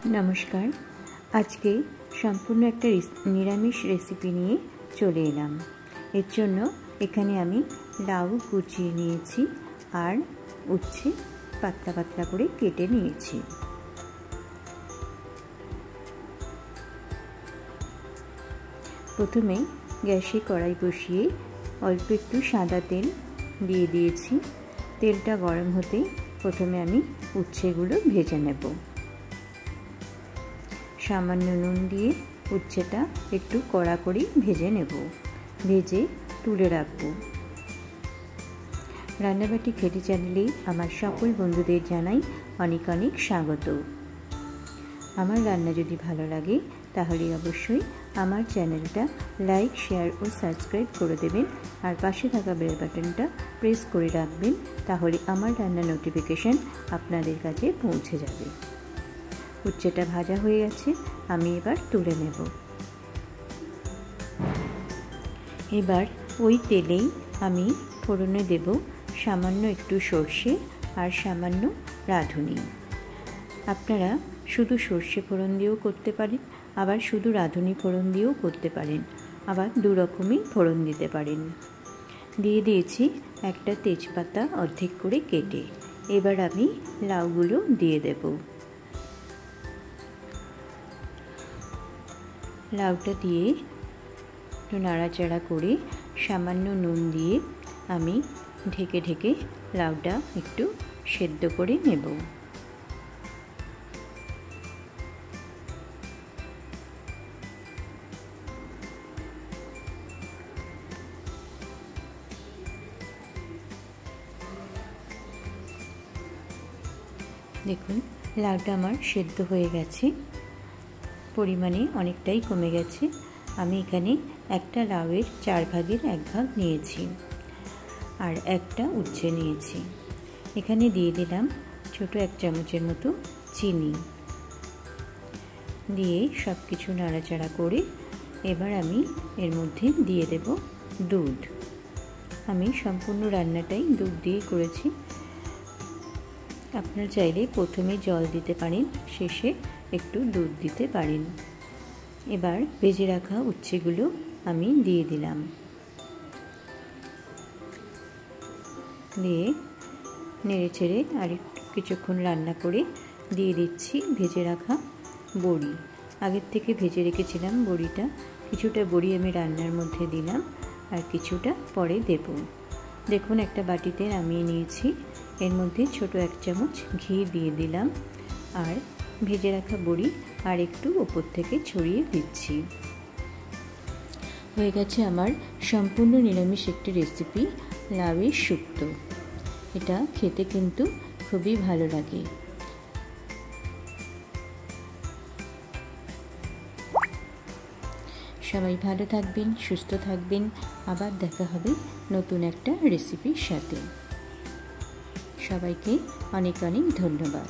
नमस्कार। आज के सम्पूर्ण एक निरामिष रेसिपि निये चले एलाम। एर जोन्नो एखाने आमी लाउ कुचिए नियेछि आर उच्छे पातला पातला करे केटे नियेछि। प्रथमे गैसे कड़ाई बसिए अल्प एकटु सादा तेल दिए दिएछि। तेलटा गरम होते प्रथमे आमी उच्छेगुलो भेजे नेब। सामान्य नुन दिए उच्छेटा एकटु कड़ा करी भेजे नेब, भेजे तुले राखबो। रान्नाबाटी खेते चैनेले आमार सकल बंधुदेर जानाई अनेक अनेक स्वागत। आमार रान्ना यदि भालो लागे ताहले अवश्यई आमार चैनेलटा लाइक शेयर और सबस्क्राइब करे देबेन और पाशे थाका बेल बाटनटा प्रेस करे राखबेन, ताहले आमार रान्ना नोटिफिकेशन आपनादेर काछे पौंछे जाबे। उच्छेटा भाजा हो गेछे, आमी एबार तुले नेब। एबार ओई तेलेई आमी फोड़ने देब सामान्य एकटु सर्षे और सामान्य राधुनी। आपनारा शुधु सर्षे फोड़न दिएও करते पारेन, आबार शुधु राधुनी फोड़न दिएও करते पारेन, आबार दु रकमই फोड़न दिते पारेन। दिए दिएछि एकटा तेजपाता अर्धेक करे केटे। एबार आमी लाउगुलो दिए देब। लाउटा दिए एकटु नाड़ाचाड़ा करे सामान्य नुन दिए आमी ढेके ढेके लाउटा एकटु सेদ্ধ करे नेब। देखुन लाउटा आमार सेদ্ধ हये गेछे, परिमाणे अनेकटाई कमे गेछे। आमी एखाने एकटा लाउएर 4 भागेर 1 भाग नियेछि और एकटा उच्छे नियेछि। एखाने दिए दिलाम छोटो 1 चामचेर मतो चीनी दिए सबकिछु नाड़ाचाड़ा करे एबार आमी एर मध्य दिए देब दूध। आमी सम्पूर्ण रान्नाटाई दूध दिए करेछि। आपनारा चाइले प्रथमे जल दिते पारेन, शेषे एकटु दूध दिते पारेन। एबार भेजे राखा उच्छेगुलो आमी दिए दिलाम। दिए नेड़े चेड़े आर किछुक्षण रान्ना करे दिए दिচ্ছি भेजे राखा बड़ी। आगेर थेके भेजे रेखेছিলাম बड़ीटा। কিছুটা बड़ी आमी रान्नार मধ্যে दिलाम और কিছুটা परे देब। देखुन একটা বাটিতে নামিয়ে নিয়েছি। এর মধ্যে ছোট 1 চামচ ঘি দিয়ে দিলাম আর भेजे रखा बड़ी और एकटू ऊपर थेके छड़िए दिচ্ছি। হয়ে গেছে আমার সম্পূর্ণ নিরামিষ একটি রেসিপি লাউয়ের শুক্তো। এটা খেতে কিন্তু খুবই ভালো লাগে। সবাই ভালো থাকবেন, সুস্থ থাকবেন। আবার দেখা হবে নতুন একটা রেসিপির সাথে। সবাইকে অনেক অনেক ধন্যবাদ।